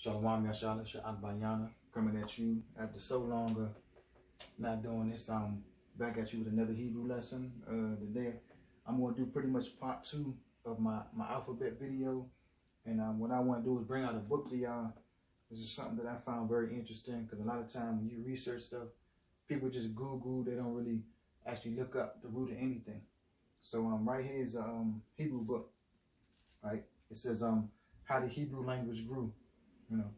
Shalom Yashala Sha'ad coming at you after so long of not doing this. I'm back at you with another Hebrew lesson. Today I'm going to do pretty much part 2 of my alphabet video. And what I want to do is bring out a book to y'all. This is something that I found very interesting because a lot of times when you research stuff, people just Google, they don't really actually look up the root of anything. So right here is a Hebrew book, right? It says how the Hebrew language grew. You know,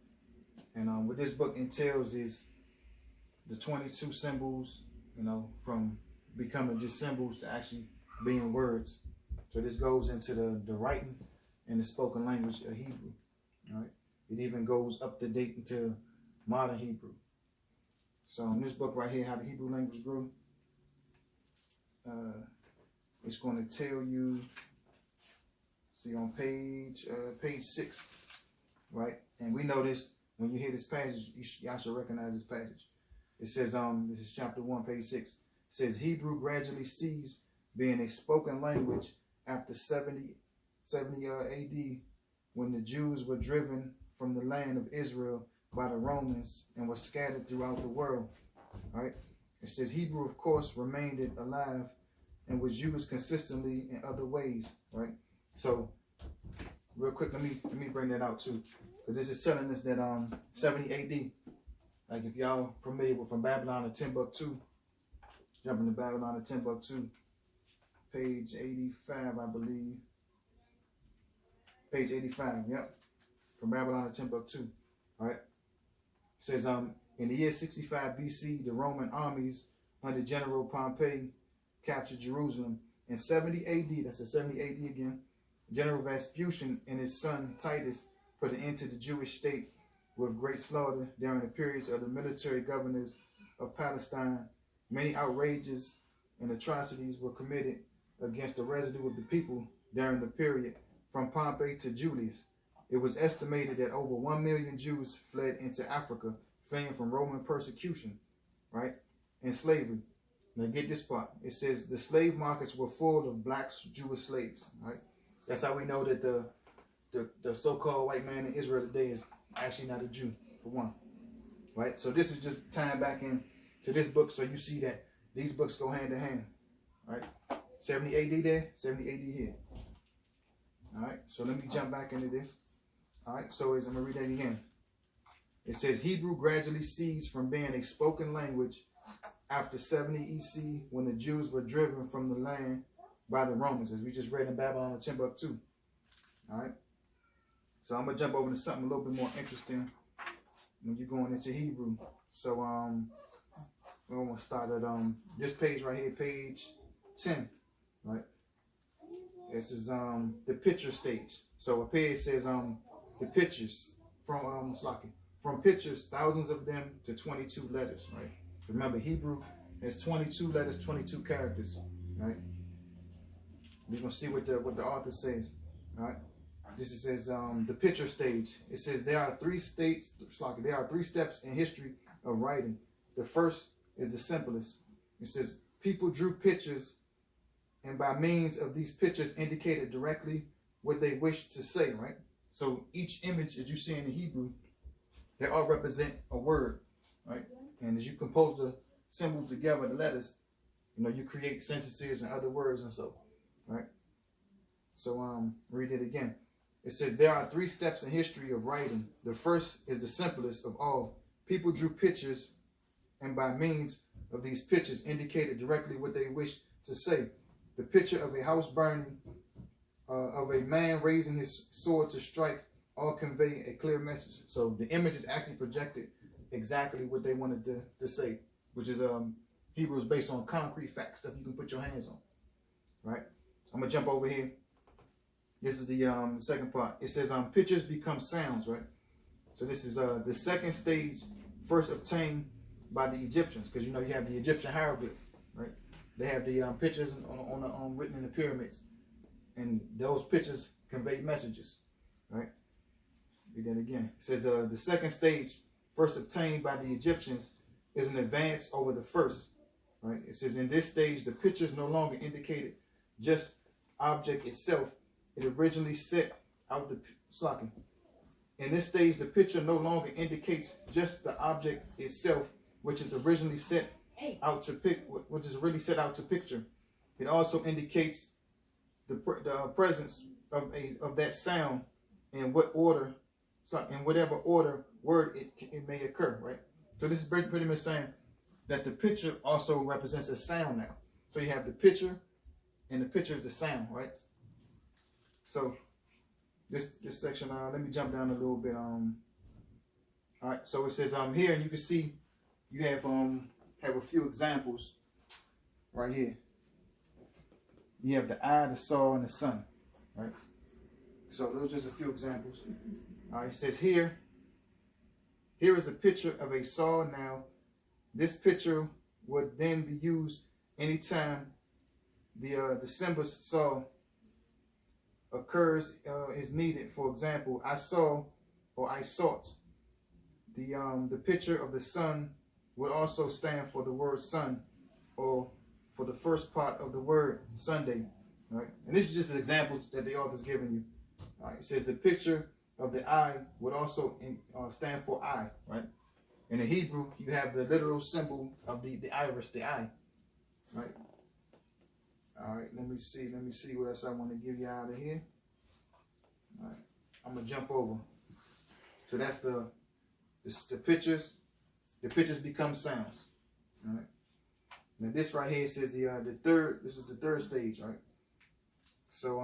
and what this book entails is the 22 symbols, you know, from becoming just symbols to actually being words. So this goes into the writing and the spoken language of Hebrew. All right, it even goes up to date into modern Hebrew. So in this book right here, how the Hebrew language grew, it's going to tell you. See on page 6, right? And we know this when you hear this passage, y'all should recognize this passage. It says, this is chapter 1, page 6. It says, Hebrew gradually ceased being a spoken language after 70 AD, when the Jews were driven from the land of Israel by the Romans and were scattered throughout the world. Right? It says Hebrew, of course, remained alive and was used consistently in other ways. Right? So, real quick, let me bring that out too. Because this is telling us that 70 AD, like if y'all familiar with from Babylon to Timbuktu, jumping to Babylon to Timbuktu, page 85, I believe. Page 85, yep. From Babylon to Timbuktu, all right? It says, in the year 65 BC, the Roman armies under General Pompey captured Jerusalem. In 70 AD, that's a 70 AD again, General Vespucian and his son Titus put an end to the Jewish state with great slaughter during the periods of the military governors of Palestine. Many outrages and atrocities were committed against the residue of the people during the period from Pompey to Julius. It was estimated that over 1 million Jews fled into Africa, fleeing from Roman persecution, right, and slavery. Now get this part. It says the slave markets were full of black Jewish slaves, right? That's how we know that the so-called white man in Israel today is actually not a Jew, for one. Right? So this is just tying back in to this book so you see that these books go hand in hand. Right? 70 AD there, 70 AD here. Alright, so let me jump back into this. Alright, so I'm going to read that again. It says Hebrew gradually ceased from being a spoken language after 70 EC when the Jews were driven from the land by the Romans, as we just read in Babylon and Timbuktu. All right. So I'm gonna jump over to something a little bit more interesting when you're going into Hebrew. So we're gonna start at this page right here, page 10. Right. This is the picture stage. So up here it says the pictures from pictures, thousands of them to 22 letters. Right. Remember Hebrew has 22 letters, 22 characters. Right. We're gonna see what the author says. All right. This says the picture stage. It says there are 3 states. There are 3 steps in history of writing. The first is the simplest. It says people drew pictures, and by means of these pictures indicated directly what they wished to say. Right. So each image, as you see in the Hebrew, they all represent a word. Right. And as you compose the symbols together, the letters, you know, you create sentences and other words and so. Right. So read it again. It says there are 3 steps in history of writing. The first is the simplest of all. People drew pictures, and by means of these pictures indicated directly what they wished to say. The picture of a house burning, of a man raising his sword to strike, all convey a clear message. So the image is actually projected exactly what they wanted to say, which is Hebrew is based on concrete facts, stuff you can put your hands on. Right? I'm gonna jump over here. This is the second part. It says pictures become sounds, right? So this is the second stage, first obtained by the Egyptians, because you know you have the Egyptian hieroglyph, right? They have the pictures on written in the pyramids, and those pictures convey messages, right? Read that again. It says the second stage, first obtained by the Egyptians, is an advance over the first, right? It says in this stage the pictures no longer indicated just object itself. It originally set out the In this stage, the picture no longer indicates just the object itself, which is originally set out to picture. It also indicates the presence of that sound in whatever order word it may occur, right? So this is pretty much saying that the picture also represents a sound now. So you have the picture, and the picture is the sound, right? So this section, let me jump down a little bit. All right, so it says here, and you can see you have a few examples right here. You have the eye, the saw, and the sun, right? So those are just a few examples. All right, it says here is a picture of a saw now. This picture would then be used anytime the symbol saw occurs is needed. For example, I saw or I sought. The picture of the sun would also stand for the word sun, or for the first part of the word Sunday, right? And this is just an example that the author's giving you. All right, it says the picture of the eye would also stand for eye, right? In the Hebrew, you have the literal symbol of the iris, the eye, right? All right, let me see what else I want to give you out of here. All right, I'm gonna jump over. So that's the pictures. The pictures become sounds. All right. Now this right here says this is the third stage, right? So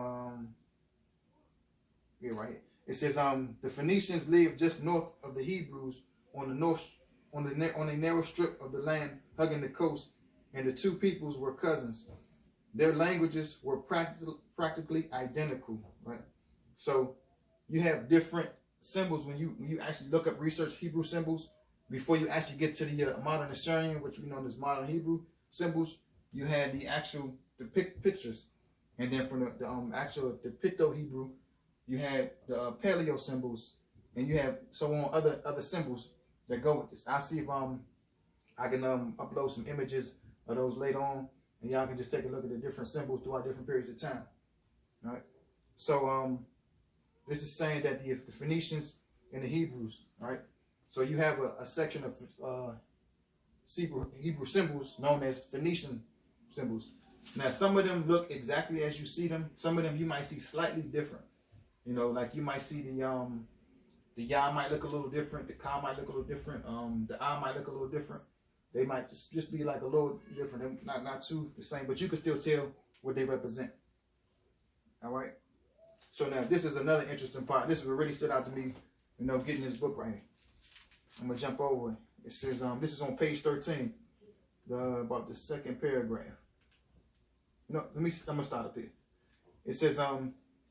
yeah, right here. It says the Phoenicians lived just north of the Hebrews on a narrow strip of the land hugging the coast, and the two peoples were cousins. Their languages were practically identical, right? So you have different symbols when you actually look up research Hebrew symbols before you actually get to the modern Assyrian, which we know as modern Hebrew symbols. You had the actual pictures, and then from the Picto-Hebrew, you had the Paleo symbols, and you have so on other symbols that go with this. I'll see if I can upload some images of those later on, and y'all can just take a look at the different symbols throughout different periods of time. All right. So this is saying that the Phoenicians and the Hebrews, all right. So you have a section of Hebrew symbols known as Phoenician symbols. Now, some of them look exactly as you see them. Some of them you might see slightly different. You know, like you might see the Yah might look a little different. The Ka might look a little different. The I might look a little different. They might just be like a little different. Not too the same, but you can still tell what they represent. All right. So now this is another interesting part. This is what really stood out to me, you know, getting this book right here. I'm gonna jump over it. It says this is on page 13, about the second paragraph. No, I'm gonna start up here. It says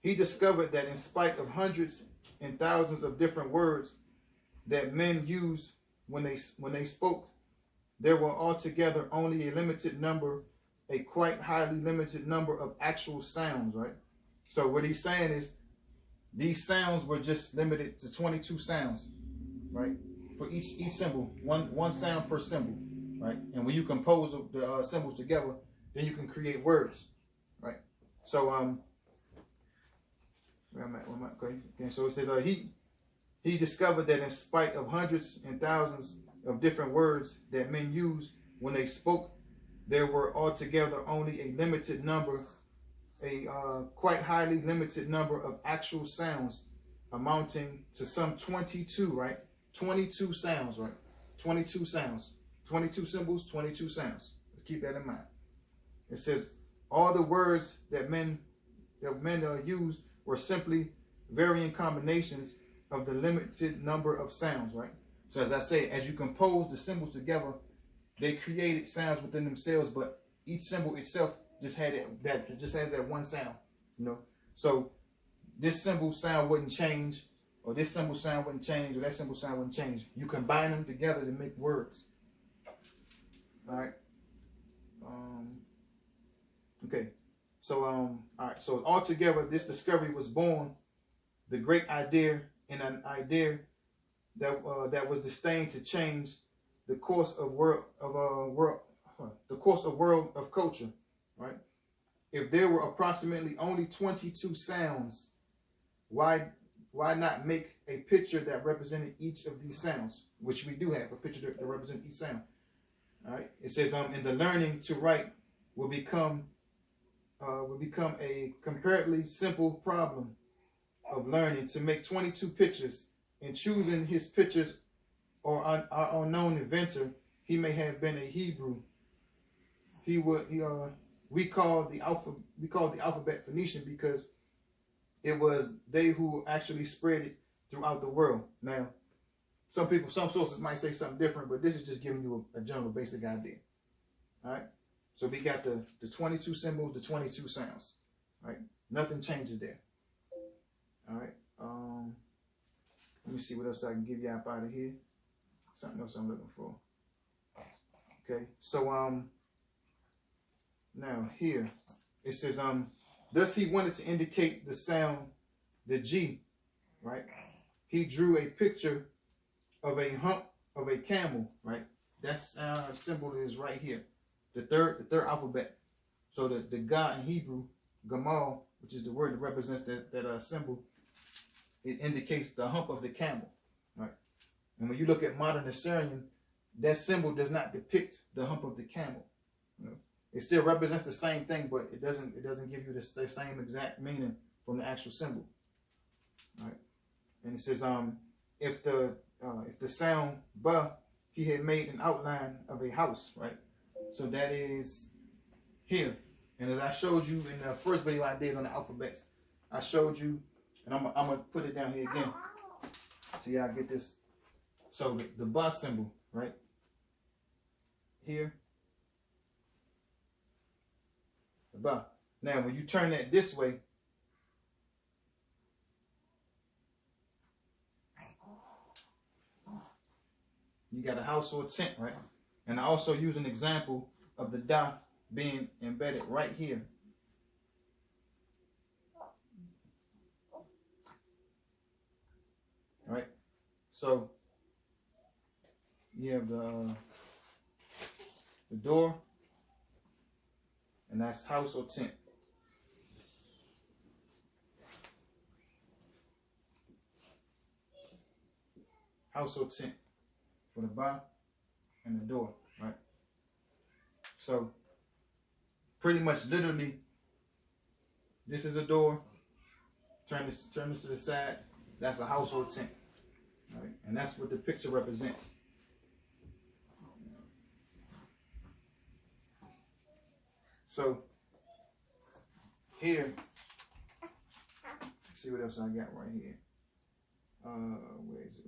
he discovered that in spite of hundreds and thousands of different words that men used when they spoke, there were altogether only a quite highly limited number of actual sounds, right? So what he's saying is these sounds were just limited to 22 sounds, right? For each symbol, one sound per symbol, right? And when you compose the symbols together, then you can create words, right? So where am I? Okay. So it says he discovered that in spite of hundreds and thousands of different words that men used when they spoke, there were altogether only a quite highly limited number of actual sounds, amounting to some 22, right? 22 sounds, right? 22 sounds. 22 symbols, 22 sounds. Let's keep that in mind. It says all the words that men used were simply varying combinations of the limited number of sounds, right? So as I say, as you compose the symbols together, they created sounds within themselves, but each symbol itself just has that one sound, you know. So this symbol sound wouldn't change, or this symbol sound wouldn't change, or that symbol sound wouldn't change. You combine them together to make words. All right. Okay. So all right. So altogether, this discovery was born the great idea, and an idea that was destined to change the course of world of culture. Right. If there were approximately only 22 sounds, why why not make a picture that represented each of these sounds, which we do have a picture that represents each sound. All right. It says, and the learning to write will become a comparatively simple problem of learning to make 22 pictures, and choosing his pictures or our unknown inventor. He may have been a Hebrew. We call the alphabet Phoenician because it was they who actually spread it throughout the world. Now, some sources might say something different, but this is just giving you a general basic idea. All right. So we got the 22 symbols, the 22 sounds. All right. Nothing changes there. All right. Let me see what else I can give you up out of here. Something else I'm looking for. Okay. So now here it says thus he wanted to indicate the sound, the G, right? He drew a picture of a hump of a camel, right? That's our symbol is right here. The third alphabet. So the Ga in Hebrew, Gamal, which is the word that represents that symbol, it indicates the hump of the camel, right? And when you look at modern Assyrian, that symbol does not depict the hump of the camel. You know? It still represents the same thing, but it doesn't give you the same exact meaning from the actual symbol, right? And it says if the sound ba, he had made an outline of a house, right? So that is here. And as I showed you in the first video I did on the alphabets, I showed you, and I'm gonna put it down here again so y'all get this. So the ba symbol, right here, the ba. Now when you turn that this way, you got a house or a tent, right? And I also use an example of the da being embedded right here. All right. So you have the door, and that's house or tent. House or tent for the ba and the door, right? So pretty much literally, this is a door. Turn this to the side. That's a house or tent, right? And that's what the picture represents. So here, let's see what else I got right here. Where is it?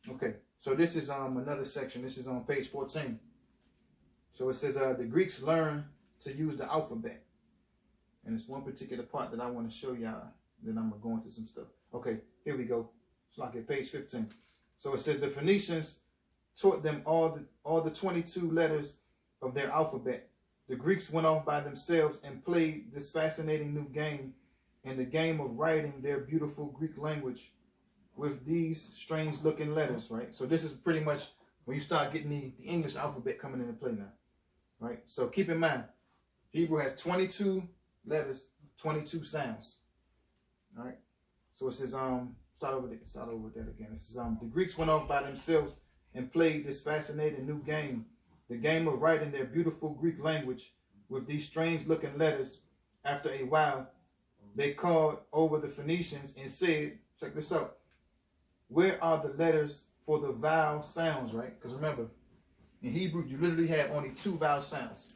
Okay, so this is another section. This is on page 14. So it says the Greeks learned to use the alphabet. And it's one particular part that I want to show y'all. Then I'm going to go into some stuff. Okay, here we go. It's like at page 15. So it says the Phoenicians taught them all the 22 letters of their alphabet. The Greeks went off by themselves and played this fascinating new game, and the game of writing their beautiful Greek language with these strange looking letters, right? So this is pretty much when you start getting the English alphabet coming into play now, right? So keep in mind, Hebrew has 22 letters, 22 sounds, all right? So it says, start over with that again. It says, the Greeks went off by themselves and played this fascinating new game, the game of writing their beautiful Greek language with these strange looking letters. After a while, they called over the Phoenicians and said, check this out, where are the letters for the vowel sounds, right? Because remember, in Hebrew, you literally have only 2 vowel sounds.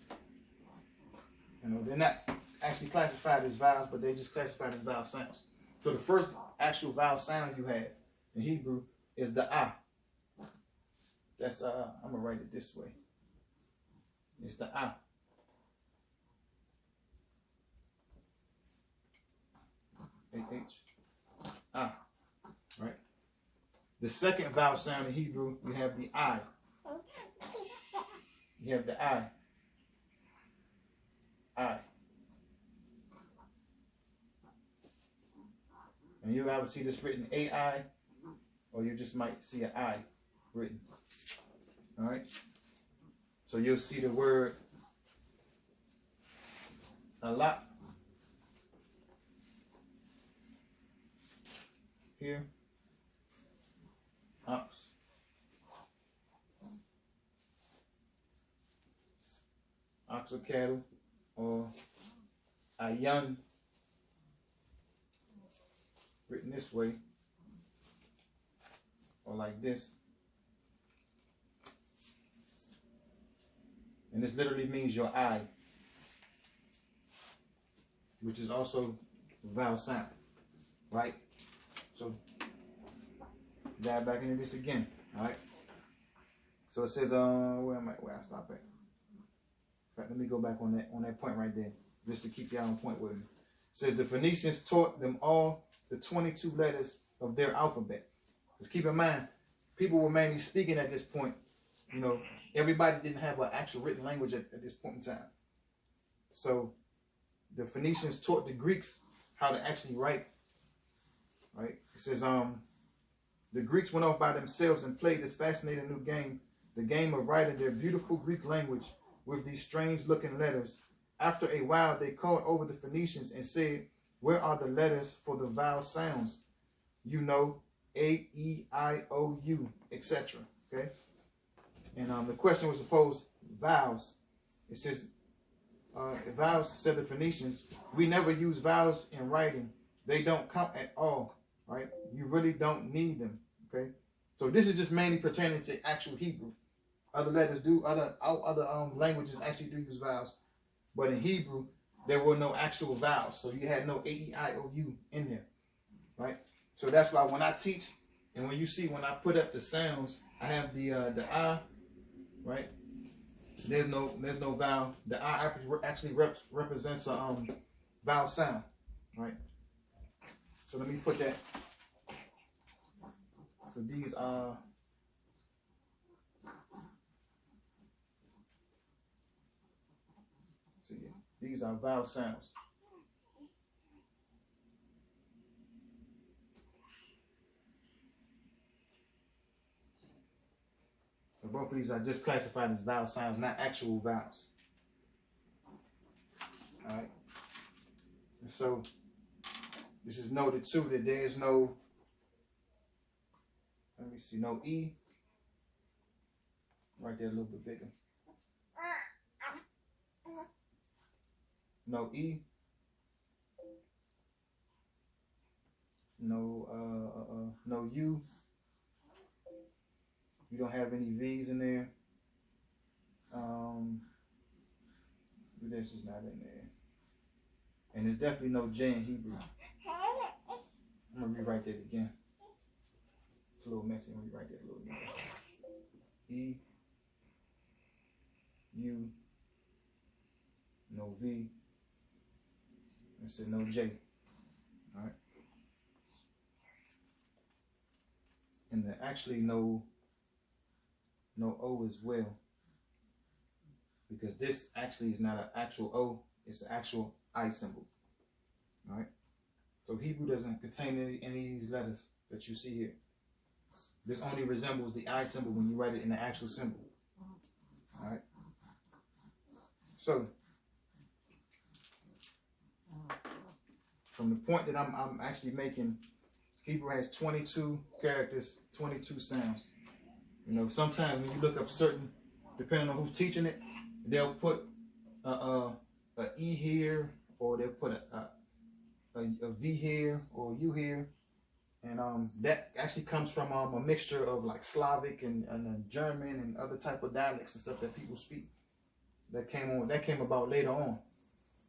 You know, they're not actually classified as vowels, but they're just classified as vowel sounds. So the first actual vowel sound you have in Hebrew is the ah. That's I'm gonna write it this way. It's the ah. A-H. Ah. Right? The second vowel sound in Hebrew, you have the I. You have the I. I. And you either see this written A-I, or you just might see an I written. All right? So you'll see the word a lot. here. Ox. Ox or cattle, or ayan, written this way, or like this. And this literally means your eye, which is also vowel sound, right? So dive back into this again, all right? So it says, where I stop at? Right, let me go back on that point right there, just to keep y'all on point with me. It says the Phoenicians taught them all the 22 letters of their alphabet. Just keep in mind, people were mainly speaking at this point. You know, everybody didn't have an actual written language at this point in time. So the Phoenicians taught the Greeks how to actually write. Right? It says, the Greeks went off by themselves and played this fascinating new game, the game of writing their beautiful Greek language with these strange looking letters. After a while, they called over the Phoenicians and said, where are the letters for the vowel sounds? You know, A, E, I, O, U, etc. Okay? And the question was supposed vowels. It says, vowels, said the Phoenicians, we never use vowels in writing. They don't count at all, right? You really don't need them, okay? So this is just mainly pertaining to actual Hebrew. Other letters do, other languages actually do use vowels. But in Hebrew, there were no actual vowels. So you had no A, E, I, O, U in there, right? So that's why when I teach, and when you see when I put up the sounds, I have the I, right? There's no vowel. The I actually represents a vowel sound, right? So let me put that. So these are. So yeah, these are vowel sounds. So both of these are just classified as vowel sounds, not actual vowels. All right. And so this is noted too that there is no, let me see, no E. Right there a little bit bigger. No E. No no U. You don't have any V's in there. This is not in there. And there's definitely no J in Hebrew. I'm gonna rewrite that again. It's a little messy. I'm gonna rewrite that a little again. E, U, no V. I said no J. All right. And there actually no O as well, because this actually is not an actual O, it's an actual I symbol. All right. So Hebrew doesn't contain any of these letters that you see here. This only resembles the I symbol when you write it in the actual symbol. All right. So from the point that I'm actually making, Hebrew has 22 characters, 22 sounds. You know, sometimes when you look up certain, depending on who's teaching it, they'll put a E here, or they'll put a V here, or U here. And that actually comes from a mixture of like Slavic and German and other type of dialects and stuff that people speak. That came about later on.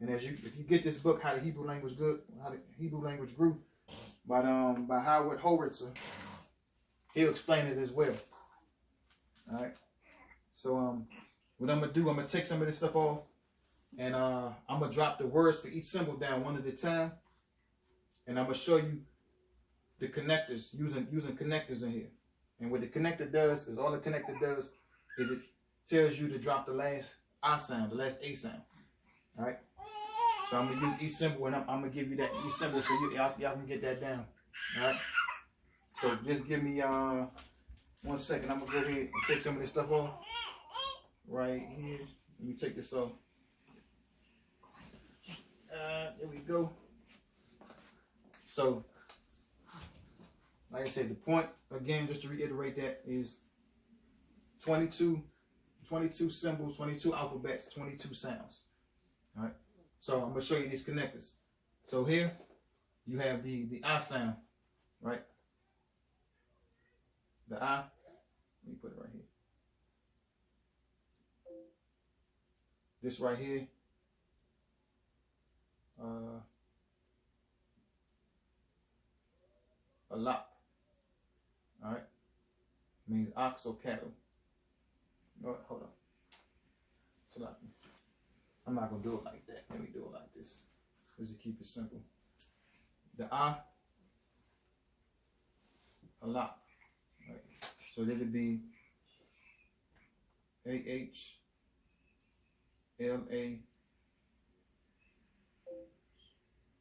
And if you get this book, How the Hebrew Language Grew, by Howard Howitzer, he'll explain it as well. All right. So what I'm gonna do, I'm gonna take some of this stuff off, and I'm gonna drop the words for each symbol down one at a time, and I'm gonna show you the connectors, using connectors in here. And what the connector does is, all the connector does is it tells you to drop the last I sound, the last A sound. All right. So I'm gonna use each symbol, and I'm gonna give you that each symbol so y'all can get that down. All right. So just give me 1 second. I'm gonna go ahead and take some of this stuff off right here. Let me take this off. There we go. So like I said, the point, again, just to reiterate that, is 22 symbols, 22 alphabets, 22 sounds. All right. So I'm going to show you these connectors. So here you have the I sound, right? The I. Let me put it right here. This right here. A lot. All right. Means ox or cattle. No, hold on. So like, I'm not gonna do it like that. Let me do it like this. Just to keep it simple. The I, a lot. Right. So that'd be AHLA,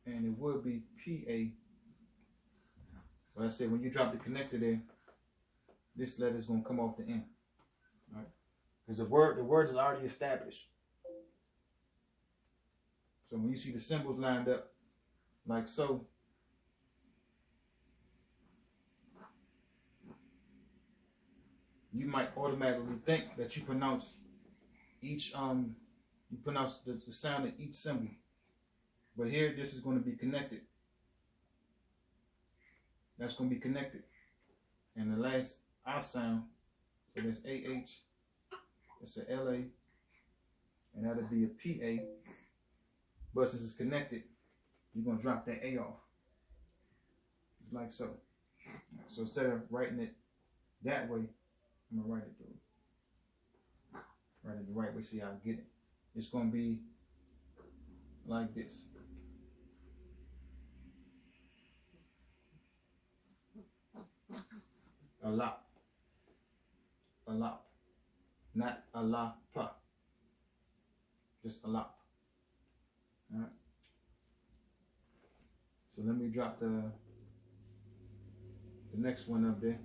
and it would be PA. But I said when you drop the connector there, this letter is gonna come off the end. All right. Because the word is already established. So when you see the symbols lined up like so, you might automatically think that you pronounce each the sound of each symbol. But here this is going to be connected. That's going to be connected. And the last I sound, so there's AH, it's a LA, and that'll be a PA. But since it's connected, you're going to drop that A off. Just like so. So instead of writing it that way, I'm going to write it through. Write it the right way, see how I get it. It's going to be like this. A lot. A lot. Not a la pa. Just a lot. Alright. So let me drop the next one up there.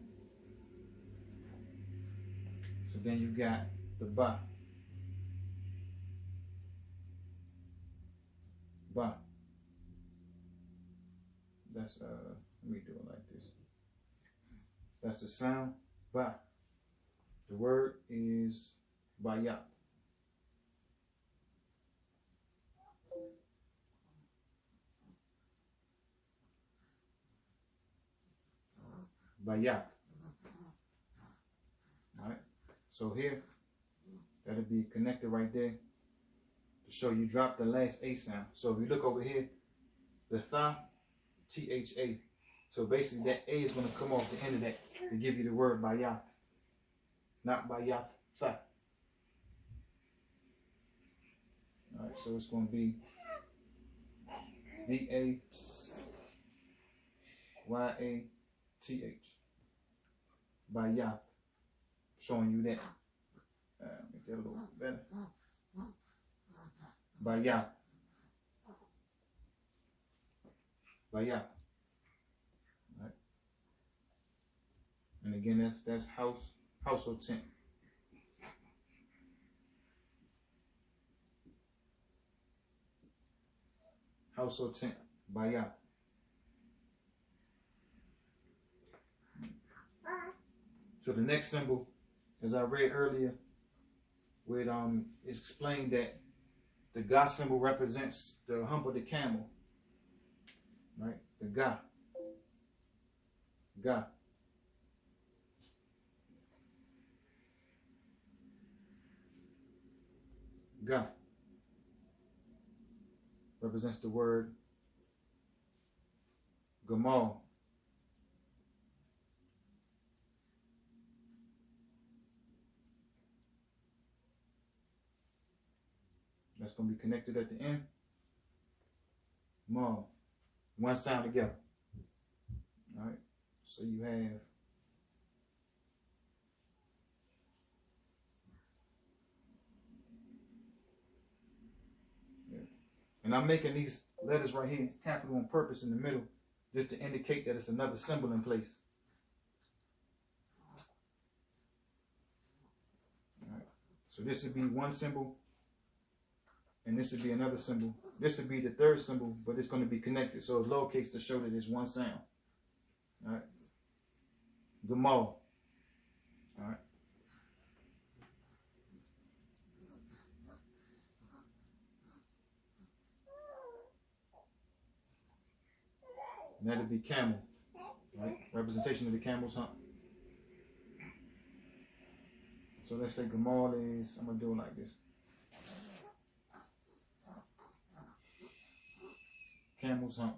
So then you got the ba. Ba. That's let me do it like this. That's the sound ba. The word is bayat. Bayat. Alright. So here, that'll be connected right there to show you drop the last A sound. So if you look over here, the tha, THA. So basically that A is going to come off the end of that to give you the word bayat. Not bayat tha. Alright, so it's going to be BAYATH. Bayat. Showing you that. Make that a little better. Bayat. Bayat. Right. And again, that's household tent. Household tent. Bayat. So the next symbol, as I read earlier, where it's explained that the Ga symbol represents the hump of the camel. Right? The Ga. Ga. Ga. Represents the word Gamal. That's going to be connected at the end. Mal. One sound together. All right. So you have and I'm making these letters right here capital on purpose in the middle just to indicate that it's another symbol in place. All right. So this would be one symbol. And this would be another symbol. This would be the third symbol, but it's going to be connected. So it's lowercase to show that it's one sound. All right. Gamal. All right. And that'll be camel. Right? Representation of the camel's hump. So let's say Gamal is, I'm going to do it like this. Camel's hump.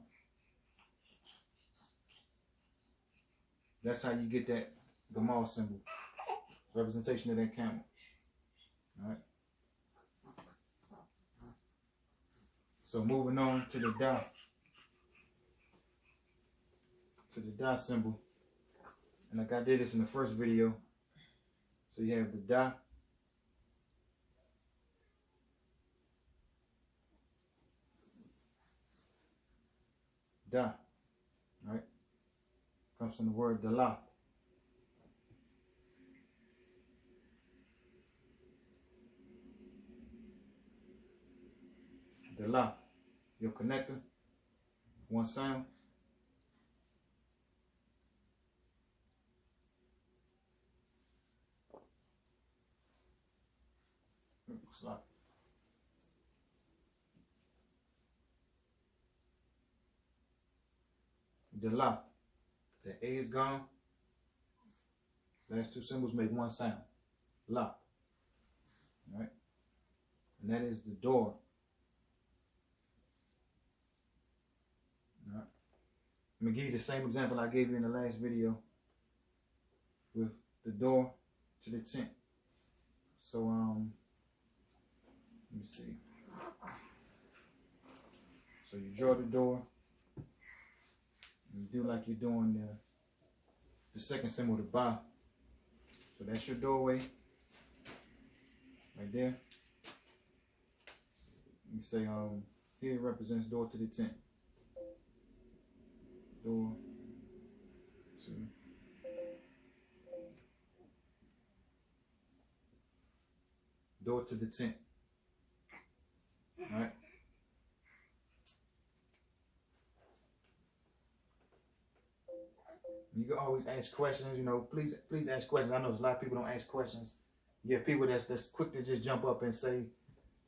That's how you get that Gamal symbol. Representation of that camel. Alright. So moving on to the Da. To the Da symbol. And like I did this in the first video. So you have the Da. Da. Right? Comes from the word Dalath. Dalath. Your connector. One sound. Slap. Dalath. The A is gone. Last two symbols make one sound. La. Right? And that is the door. Alright. I'm going to give you the same example I gave you in the last video with the door to the tent. So, let me see. So you draw the door. You do like you're doing the second symbol, the Ba. So that's your doorway. Right there. You say, here represents door to the tent. Door to the tent. All right. You can always ask questions, you know, please ask questions. I know there's a lot of people don't ask questions. You have people that's quick to just jump up and say,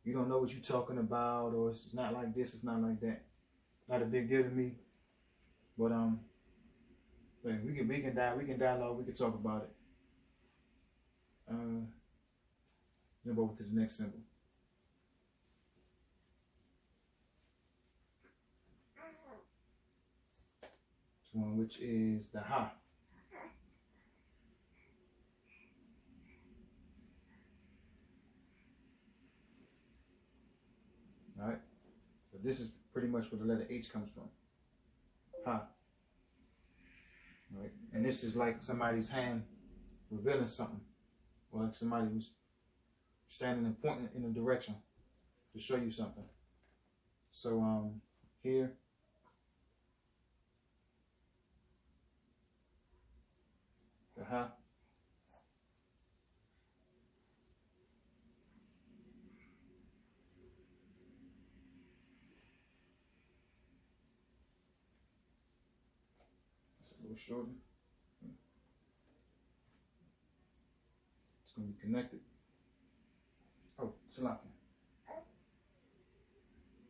you don't know what you're talking about, or it's not like this, it's not like that. Not a big deal to me. But we can dialogue, we can talk about it. Jump over to the next symbol. This one, which is the Ha. All right. So this is pretty much where the letter H comes from. Ha. Right. And this is like somebody's hand revealing something, or like somebody who's standing and pointing in a direction to show you something. So here, the Ha. It's a little shorter. It's going to be connected. Oh, Salakia.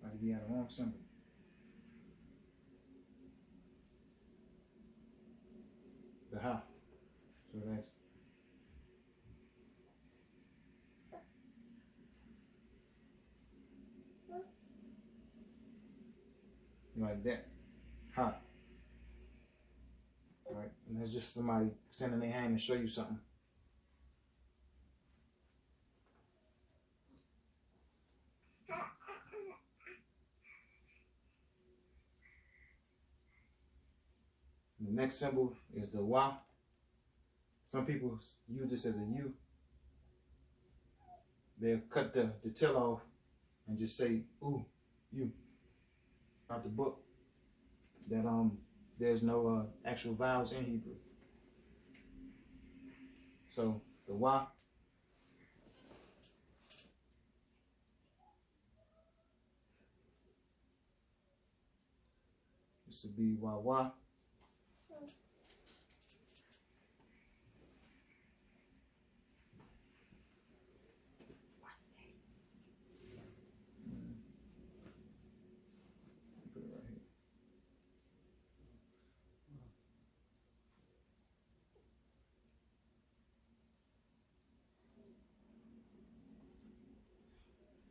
Might be at a wrong symbol. The Ha. So that's like that. Ha. All right. And that's just somebody extending their hand to show you something. The next symbol is the Wa. Some people use this as a U. They'll cut the tail off and just say, ooh, you. Out the book. That there's no actual vowels in Hebrew. So the Wa. This would be Wa Wa.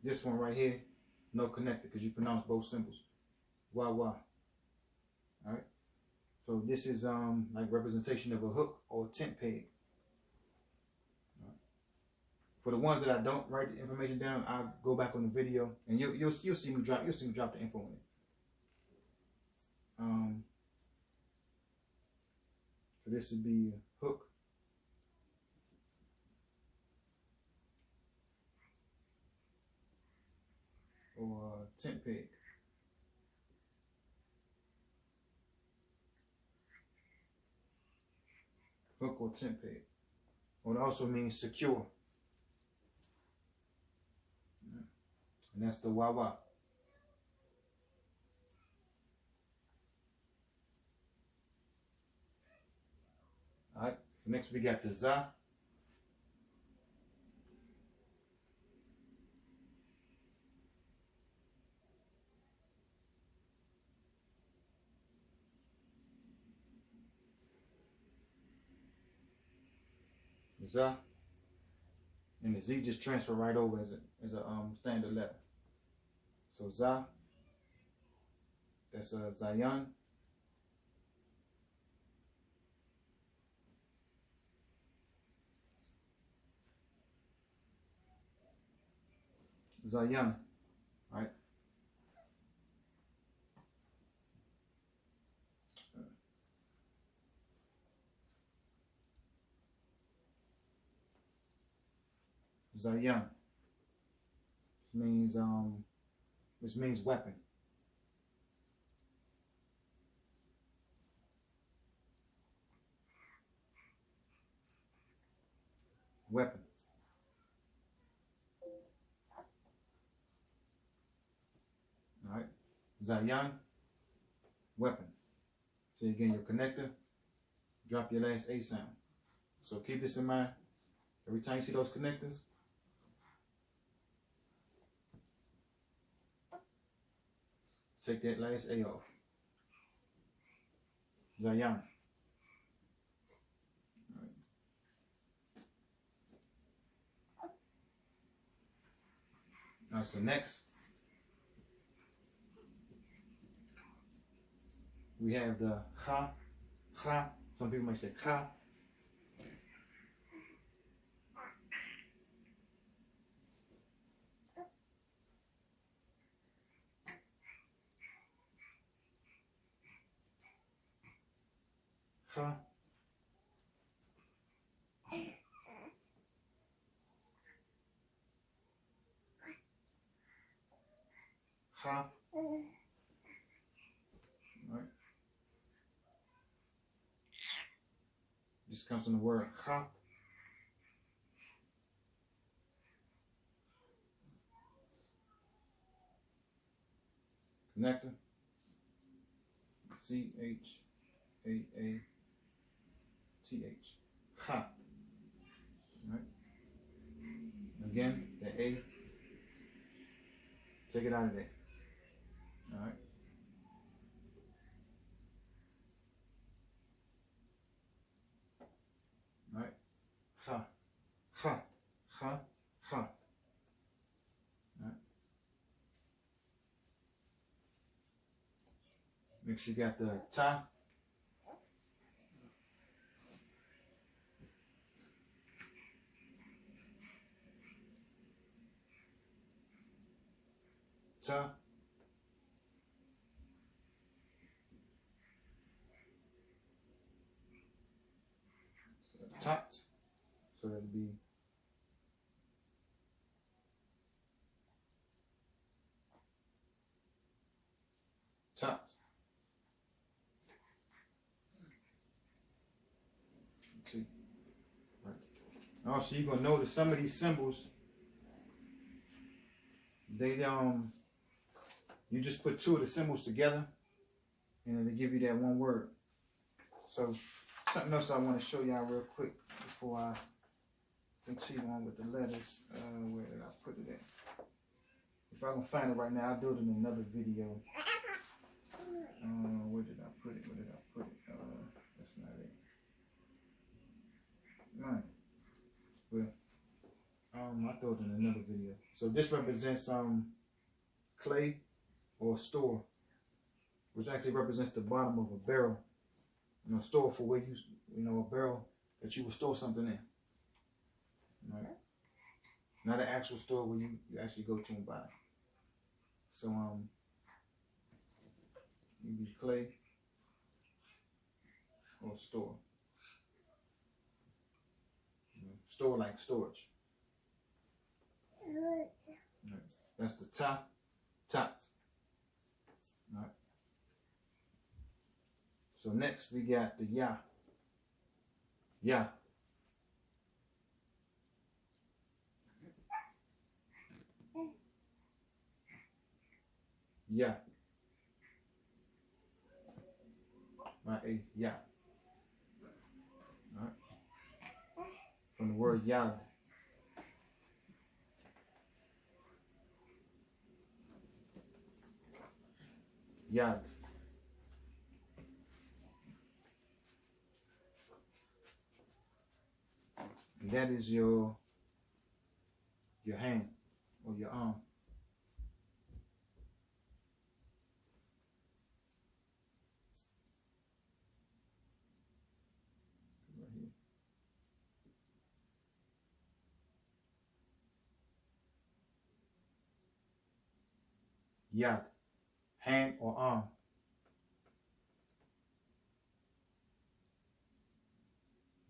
This one right here, no connector, because you pronounce both symbols. Wah wah. Alright. So this is like representation of a hook or a tent peg. Right. For the ones that I don't write the information down, I'll go back on the video and you'll see me drop the info on it. So this would be a hook. Or a tent peg. Hook or tent peg. Or it also means secure. And that's the wah wah. Alright, next we got the za. Za. And the Z just transfer right over as a standard letter. So za. That's a Zion. Zion. Alright. Zion. Which means weapon. Weapon. Alright. Zion. Weapon. So again, your connector. Drop your last A sound. So keep this in mind. Every time you see those connectors, take that last A off. Zion. Alright, so next we have the ha, ha. Some people might say ha. Ha. Ha. Right. This comes from the word ha. Connector. C-H-A-A-T-H. Ha. Right. Again, the A. Take it out of there. All right. All right. Ha. Ha. Ha. Ha. All right. Make sure you got the ta. Ta. So tat. So that'd be tat. Let's see. Right. Also, you're gonna notice some of these symbols. They you just put two of the symbols together, and it'll give you that one word. So something else I want to show y'all real quick before I continue on with the letters. Where did I put it at? If I can find it right now, I'll do it in another video. Where did I put it? Where did I put it? That's not it. Right. Well, I thought in another video. So this represents clay or store, which actually represents the bottom of a barrel. You know, store for where a barrel that you would store something in. Right? Not an actual store where you actually go to and buy. So you use clay or store. Store like storage. Right. That's the top. Right. So next we got the Yah. Yah. Yah. Right, Yah. Right. From the word Yad. Yad. And that is your hand or your arm. Right here. Yad, hand or arm.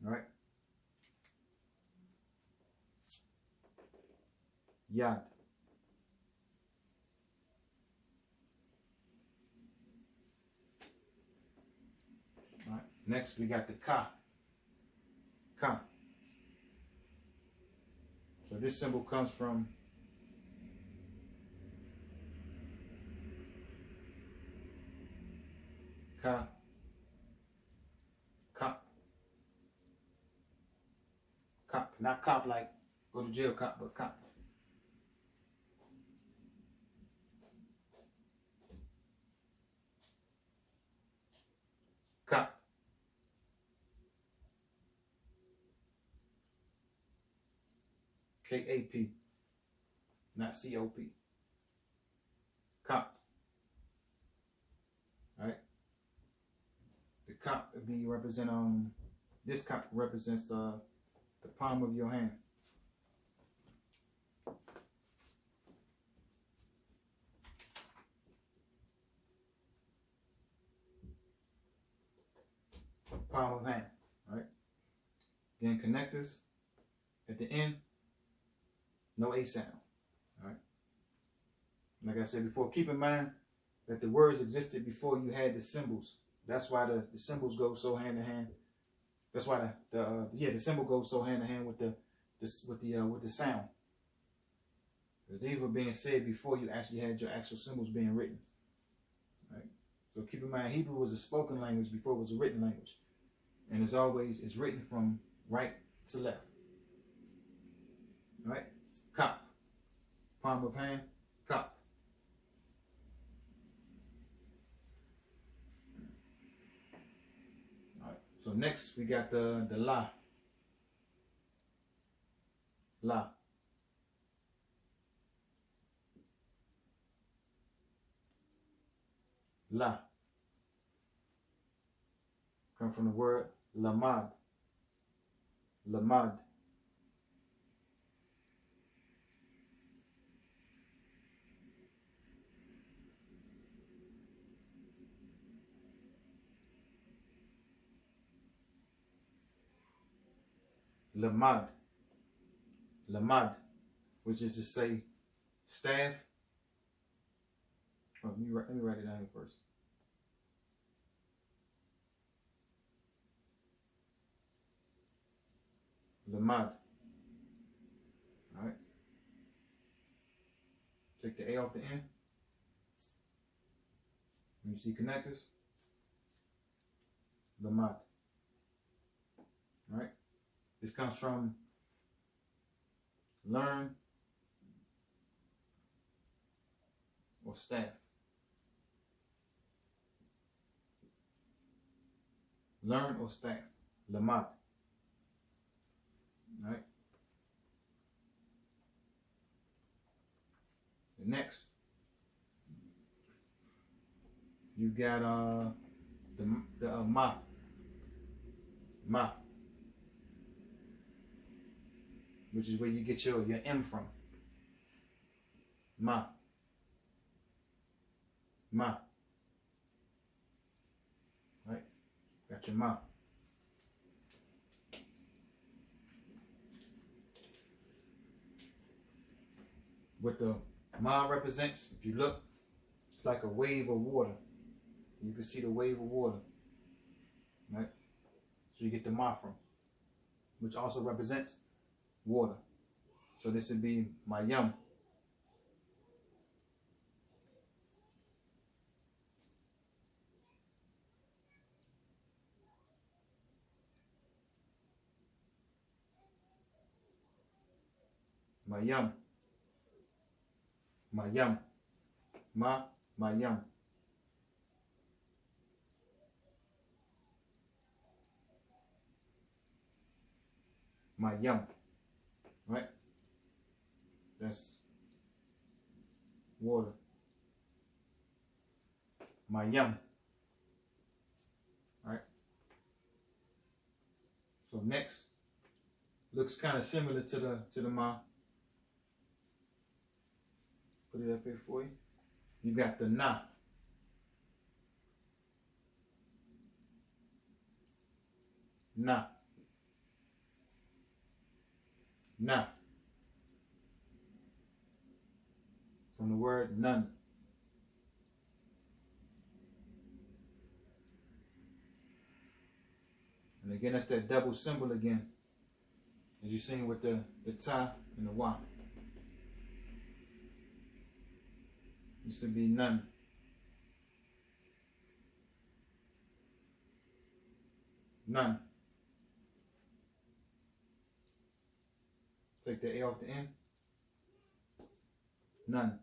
Right? Yad. Right. Next we got the Ka. Ka. So this symbol comes from Ka. Cop. Cop. Not cop like go to jail cop, but cop. Cop. K-A-P. Not C-O-P. Cop. Right? The cop would be represent this cop represents the palm of your hand. Palm of hand, right? Then connectors at the end, no A sound, right? Like I said before, keep in mind that the words existed before you had the symbols. That's why the symbols go so hand in hand. That's why the symbol goes so hand in hand with the sound. Because these were being said before you actually had your actual symbols being written. Right? So keep in mind, Hebrew was a spoken language before it was a written language. And as always, it's written from right to left. Right? Kop. Palm of hand. Kop. Alright. So next we got the La. La. La. Come from the word lamad. Lamad. Lamad. Lamad, which is to say staff. Oh, let me write it down here first. Lamad. All right. Take the A off the end. When you see connectors, Lamad. All right. This comes from learn or staff. Learn or staff. Lamad. Right? Next, you got the ma, which is where you get your M from. Ma. Right? Got your ma. What the ma represents, if you look, it's like a wave of water. You can see the wave of water. Right? So you get the ma from, which also represents water. So this would be my yum. My yum. My yum. My yum. My yum. Right? That's water. My yum. Right? So next looks kind of similar to the ma. Put it up here for you. You got the na. Na. Na. From the word none. And again, that's that double symbol again. As you've seen with the ta and the wa. This would be none. None. Take the A off the end. None.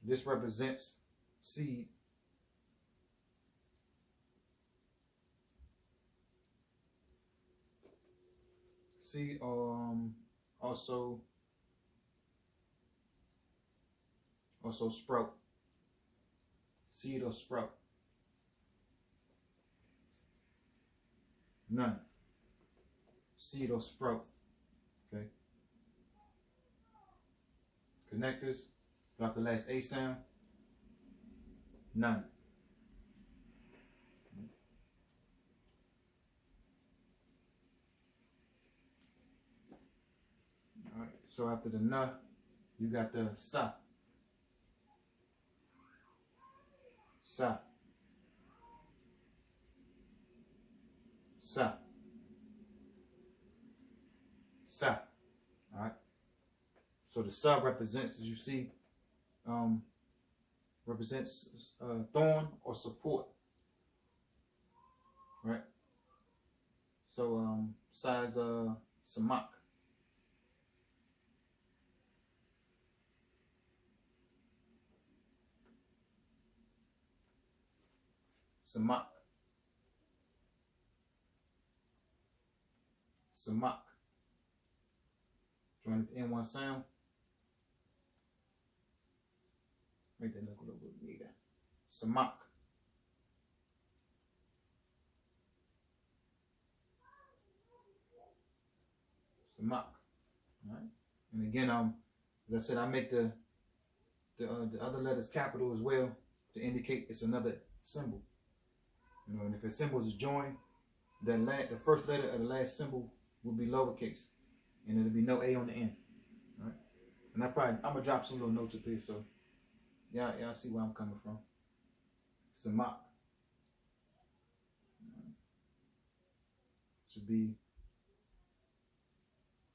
This represents seed. Seed also sprout. Seed or sprout. None. Seed or sprout. Okay. Connectors. Drop the last A sound. None. All right. So after the na, you got the sa. Sa. Sa. Sa. All right. So the sa represents, as you see, represents thorn or support. Right. So sa is samak. Samak. Samak. Join the N1 sound. Make that look a little bit neater. Samak. Samak. All right. And again, as I said, I make the other letters capital as well to indicate it's another symbol. You know, and if a symbol is joined, the first letter of the last symbol will be lowercase, and it'll be no A on the end. All right. And I'm gonna drop some little notes up here so y'all see where I'm coming from. Samak. Should be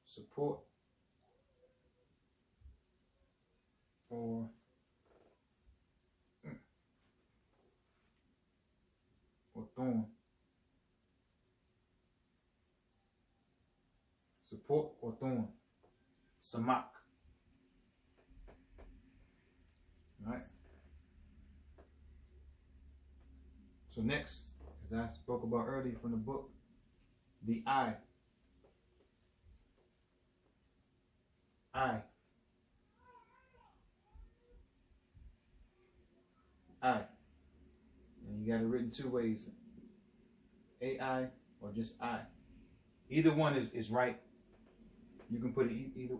support or thorn. Support or thorn. Samak. All right. So next, as I spoke about earlier from the book, the I. I. I. And you got it written two ways. AI or just I. Either one is right. You can put it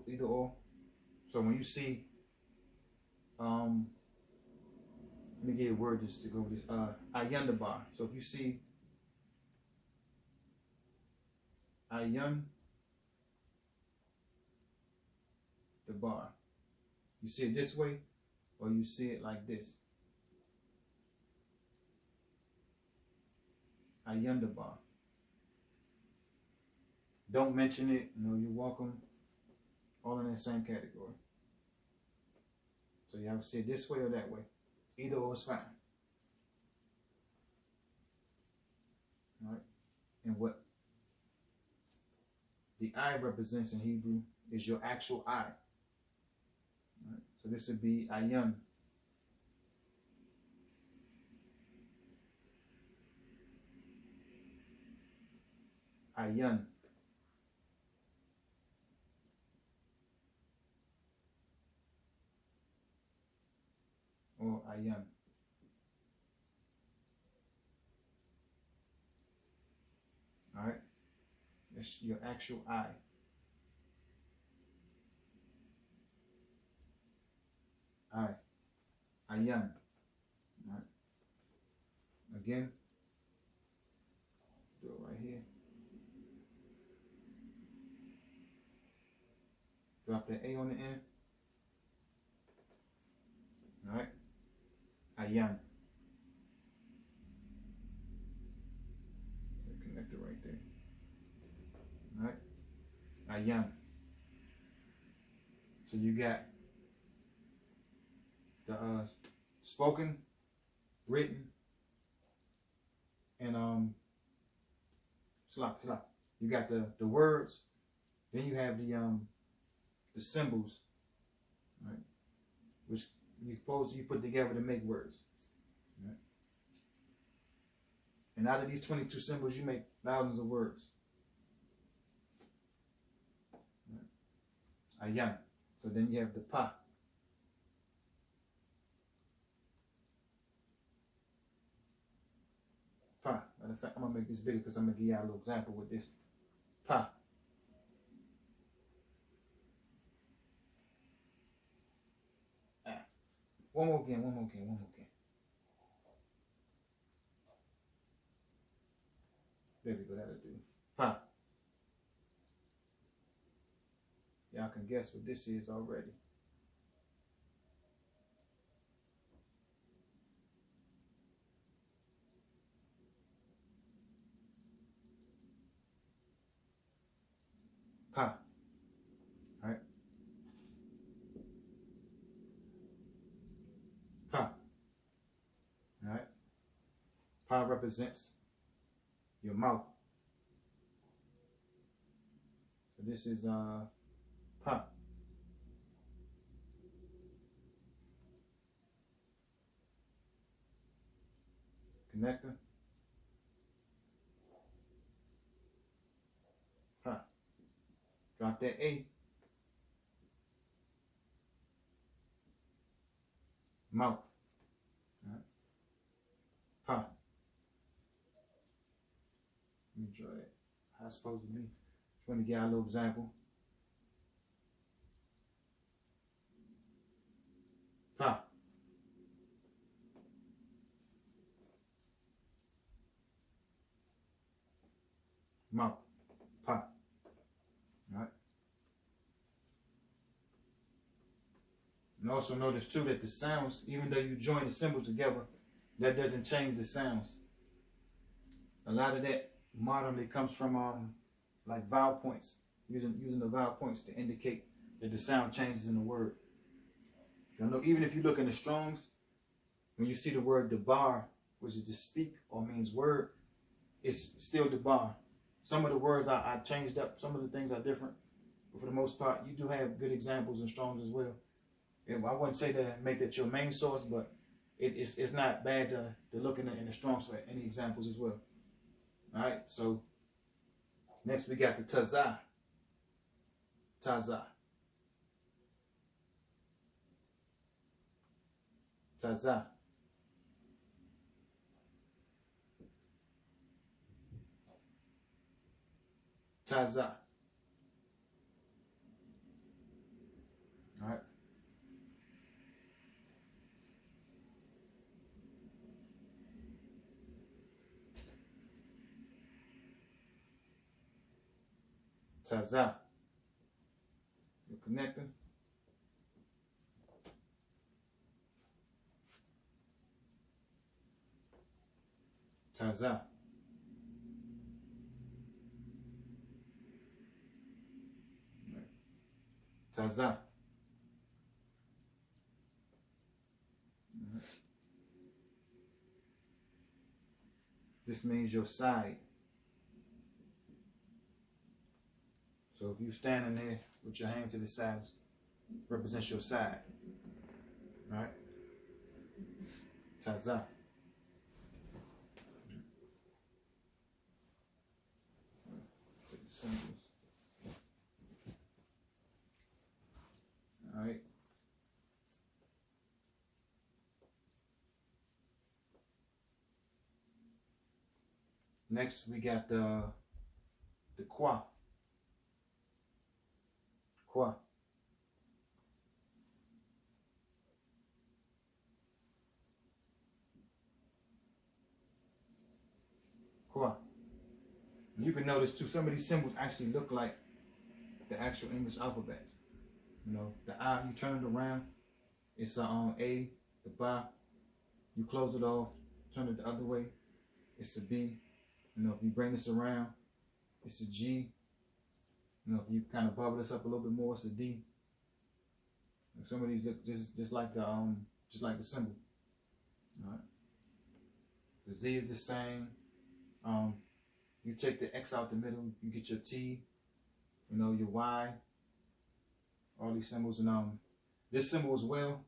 either or. So when you see, let me give you a word just to go with this. Ayun bar. So if you see Ayun the bar, you see it this way, or you see it like this. Ayun the bar. Don't mention it. You know, you're welcome. All in that same category. So you have to see it this way or that way. Either or is fine. All right. And what the I represents in Hebrew is your actual I. All right. So this would be Ayun. Ayun. Or Ayun. All right. That's your actual I. I. Ayun. All right. Again. Do it right here. Drop that A on the end. All right. Ayun. Connector right there. All right. Ayun. So you got the spoken, written, and slap. You got the words. Then you have the symbols, right? Which you put together to make words. Right? And out of these 22 symbols, you make thousands of words. Right? Ayun. So then you have the pa. Pa. Matter of fact, I'm gonna make this bigger because I'm gonna give you a little example with this. Pa. One more again. There we go, that'll do. Pa. Y'all can guess what this is already. Pa. All right. Pa. All right. Pa represents your mouth. So this is pa. Connector. Pa. Drop that A. Mouth. All right. Pa. Let me draw that. How it's supposed to be. Just want to get a little example. Pa. Mouth. Pa. All right. And also notice too that the sounds, even though you join the symbols together, that doesn't change the sounds. A lot of that modernly comes from like vowel points, using the vowel points to indicate that the sound changes in the word. You know, even if you look in the Strongs, when you see the word debar, which is to speak or means word, it's still debar. Some of the words I changed up, some of the things are different, but for the most part, you do have good examples in Strongs as well. And I wouldn't say to make that your main source, but it's not bad to look in the Strongs for any examples as well. All right, so next we got the tazah. Tazah. Taza. Taza. All right. Taza. You're connecting. Taza. Taza. This means your side. So if you standing there with your hand to the side, represents your side. Right? Taza. Take the symbols. All right. Next we got the kwa. Kwa. Kwa. You can notice too, some of these symbols actually look like the actual English alphabet. You know, the I, you turn it around, it's a A, the ba. You close it off, turn it the other way, it's a B. You know, if you bring this around, it's a G. You know, if you kind of bubble this up a little bit more, it's a D. And some of these look just like the symbol. All right. The Z is the same. You take the X out the middle, you get your T. You know, your Y. All these symbols, and this symbol as well.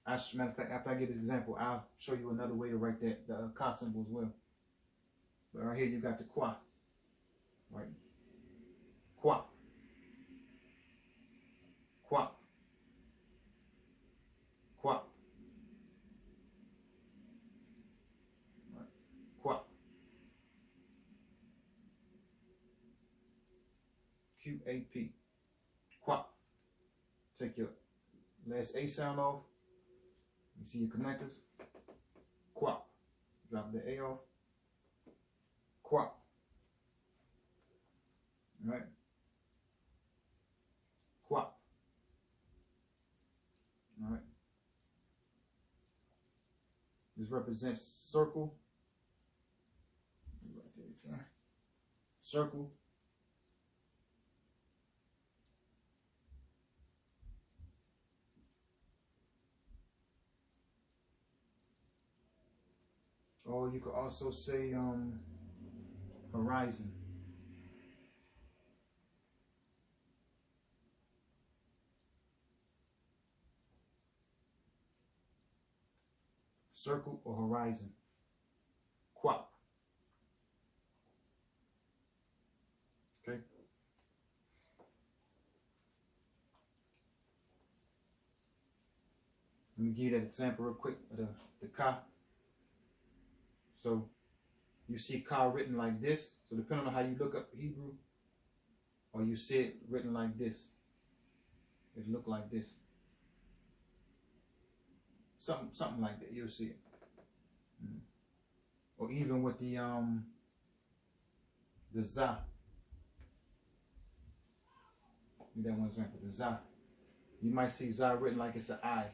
Matter of fact, after I get this example, I'll show you another way to write that the ka symbol as well. But right here you got the kwa, right? Kwa, kwa, kwa, right? Kwa, QAP, kwa. Take your last A sound off. You see your connectors. Kwa. Drop the A off. Kwa. Right? Kwa. All right. This represents circle. Circle. Or you could also say horizon. Circle or horizon. Quap. Okay. Let me give you that example real quick of the ka. So you see ka written like this. So depending on how you look up Hebrew, or you see it written like this, it look like this. Something like that. You'll see it. Or even with the za. Give that one example. The za. You might see za written like it's an I.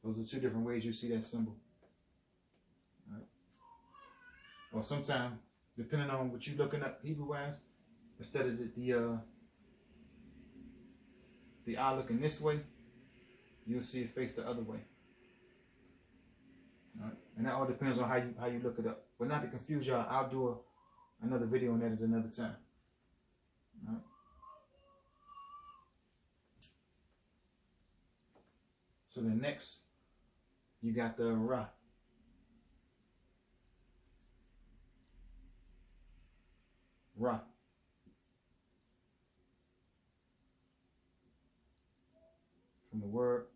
Those are two different ways you see that symbol. All right. Or sometimes, depending on what you're looking up Hebrew-wise, instead of the I looking this way, you'll see it face the other way. All right. And that all depends on how you look it up. But not to confuse y'all, I'll do another video on that at another time. All right. So then next, you got the Ra. Ra. from the word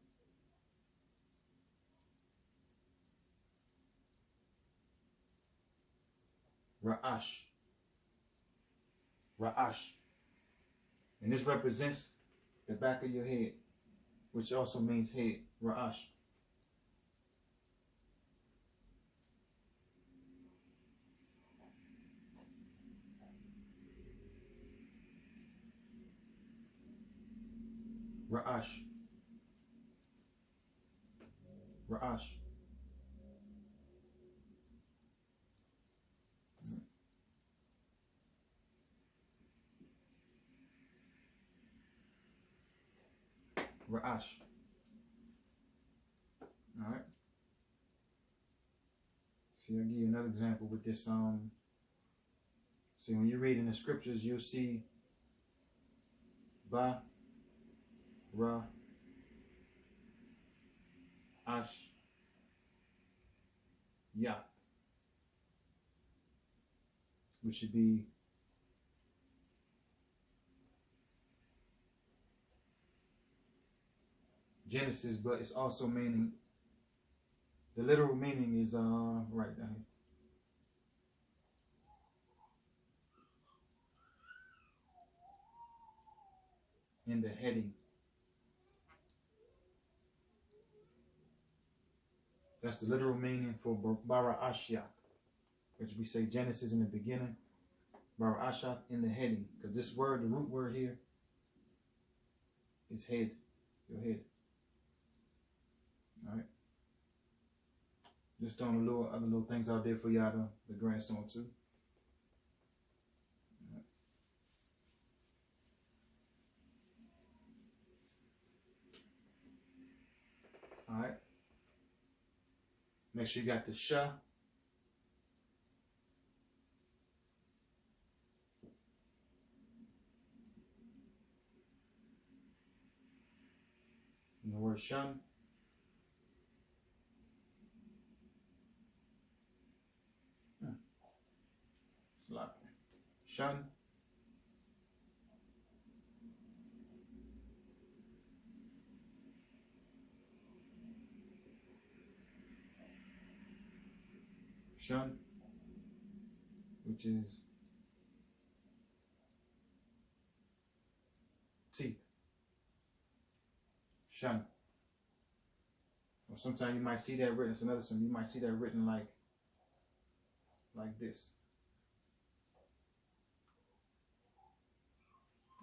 Ra'ash. Ra'ash. And this represents the back of your head, which also means head. Ra'ash. Ra'ash. Ra'ash. Ra'ash. All right. See, I'll give you another example with this. See, when you read in the scriptures, you'll see Ba, Ra, Ash, Ya, which should be Genesis, but it's also meaning, the literal meaning is right down here. In the heading. That's the literal meaning for Bara Ashiach, which we say Genesis in the beginning, Bara Ashiach in the heading. Because this word, the root word here, is head, your head. All right. Just throwing other little things out there for y'all to grasp on too. All right. Make sure you got the Shah. And the word Shun. Shun. Shun, which is teeth. Shun. Or sometimes you might see that written. It's another one. You might see that written like this.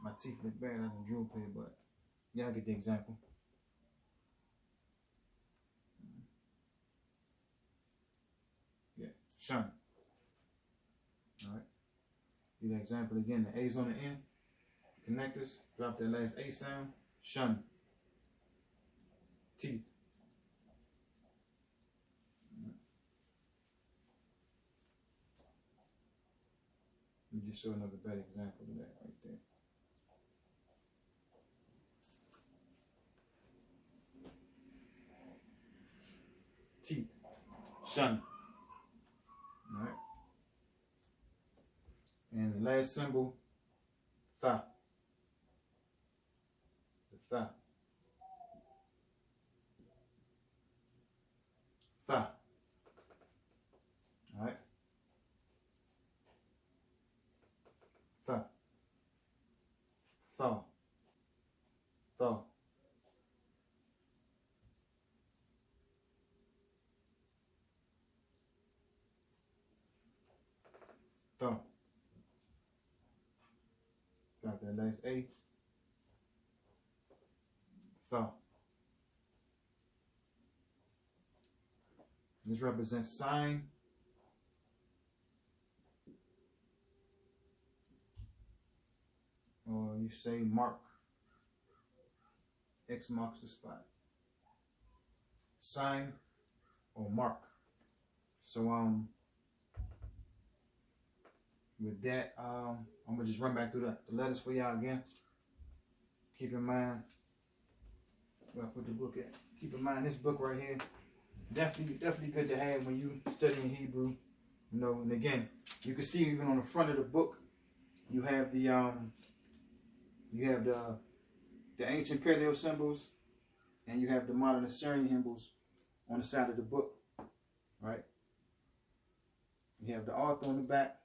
My teeth look bad on the drill pad, but y'all get the example. Yeah, Shun. All right. Do the example again. The A's on the end. Connectors. Drop that last A sound. Shun. Teeth. Let me just show another better example of that right there. Teeth. Shun. All right. And the last symbol, Tha. The Tha. Tha. All right. Tha. Tha. Tha. Tha. Got that last A. Tha. This represents sign. Or you say mark. X marks the spot. Sign or mark. So with that, I'm gonna just run back through the letters for y'all again. Keep in mind where I put the book at. Keep in mind this book right here. Definitely good to have when you studying Hebrew. You know, and again, you can see even on the front of the book, you have the ancient paleo symbols, and you have the modern Assyrian symbols on the side of the book, right? You have the author on the back.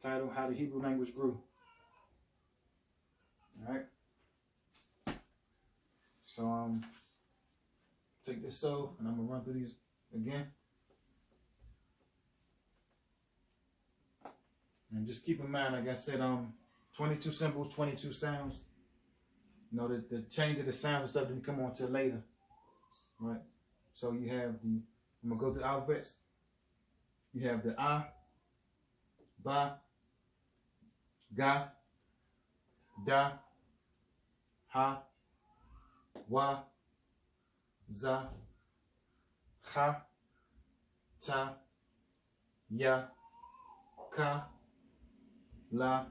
Title, How the Hebrew Language Grew. All right. So take this off, and I'm gonna run through these again. And just keep in mind, like I said, 22 symbols, 22 sounds. You know, the change of the sounds and stuff didn't come on till later, right? So you have the, I'm gonna go to the alphabets. You have the A, Ba, Ga, Da, Ha, Wa, Za, Ha, Ta, Ya, Ka, La,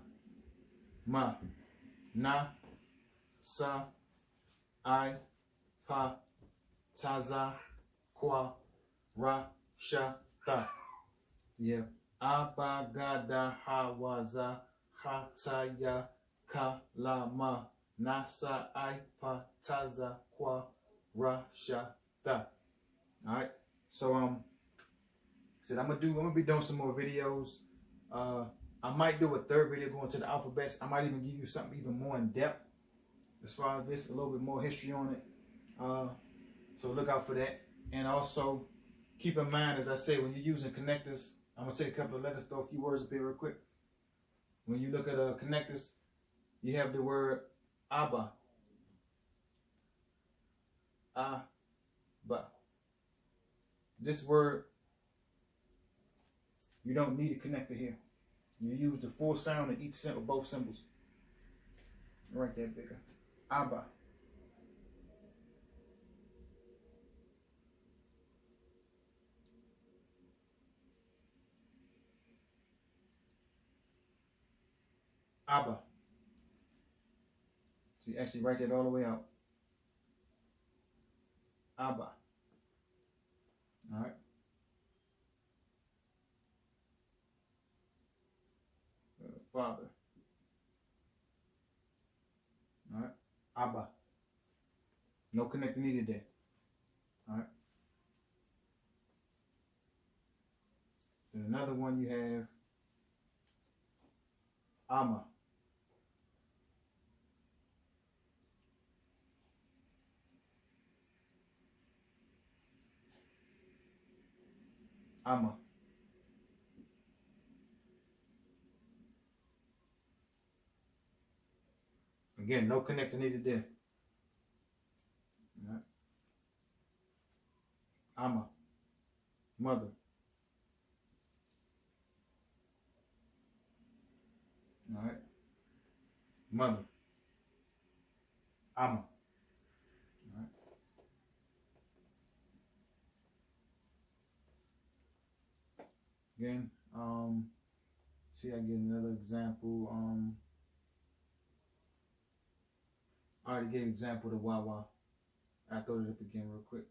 Ma, Na, Sa, I, Pa, Taza, Kwa, Ra, Sha, Ta. Yeah. Aba, Ga, Da, Ha, Wa, Za, Ha, Ta, Ya, Ka, La, Ma, Na, Sa, I, Pa, Taza, Kwa, Ra, Sha, Ta. All right. So said I'm gonna be doing some more videos. I might do a third video going to the alphabets. I might even give you something even more in depth as far as this, a little bit more history on it. So look out for that. And also keep in mind, as I say, when you're using connectors, I'm gonna take a couple of letters, throw a few words up here real quick. When you look at connectors, you have the word Abba. Abba. This word, you don't need a connector here. You use the full sound in each symbol, both symbols. Right there, bigger. Abba. Abba. So you actually write that all the way out. Abba. All right. Father. All right. Abba. No connector needed there. All right. Then another one you have Amma. Amma. Again, no connector needed there. All right. Amma. Mother. All right. Mother. Amma. All right. Again, see, I get another example. I already gave an example to Wawa. I throw it up again real quick.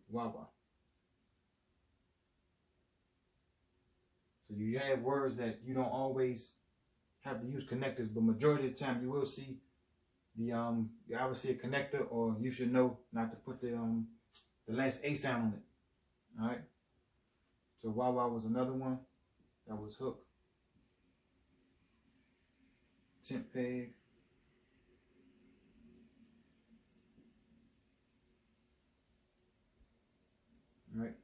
Wawa. So you have words that you don't always have to use connectors, but majority of the time you will see the you either see a connector, or you should know not to put the last A sound on it. All right. So Wawa was another one. That was hook. Tent peg. Right.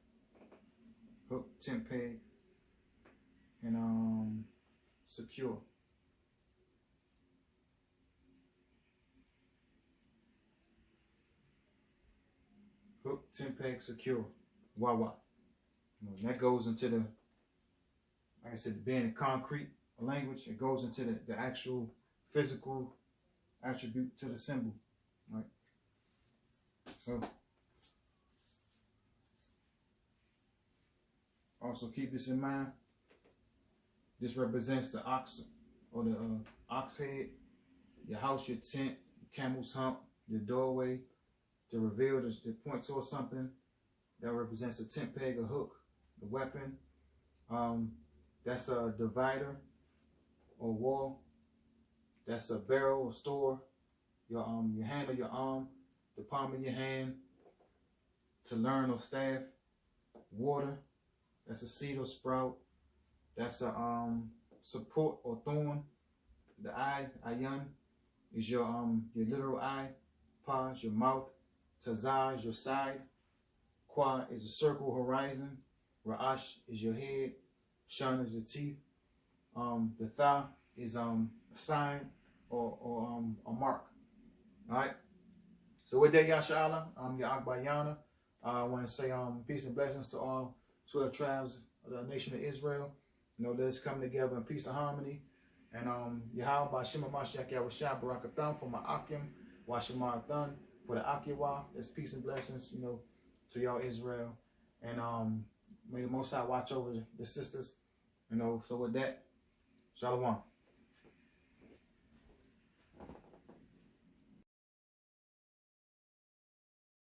Hook, tent peg, and secure. Hook, tent peg, secure. Wawa. And that goes into the, like I said, being a concrete language, it goes into the actual physical attribute to the symbol, right? So also keep this in mind. This represents the ox, or the ox head, your house, your tent, your camel's hump, your doorway, to reveal the point towards something. That represents a tent peg, a hook, the weapon. That's a divider or wall. That's a barrel or store. Your hand or your arm, the palm of your hand. To learn or staff. Water. That's a seed or sprout. That's a support or thorn. The eye, ayan, is your literal eye. Pa is your mouth. Tazah is your side. Qua is a circle, horizon. Ra'ash is your head. Shun is your teeth. The tha is a sign or a mark. All right. So with that, Yashala, I'm your Akbayana. I want to say peace and blessings to all 12 tribes of the nation of Israel. You know, let's come together in peace and harmony. And Yahweh Bashima Mashiach Yahushua Barakatham for my Akim, Washimarathan for the Akiwa. There's peace and blessings, you know, to y'all Israel. And may the Most High watch over the sisters, you know. So with that, Shalom.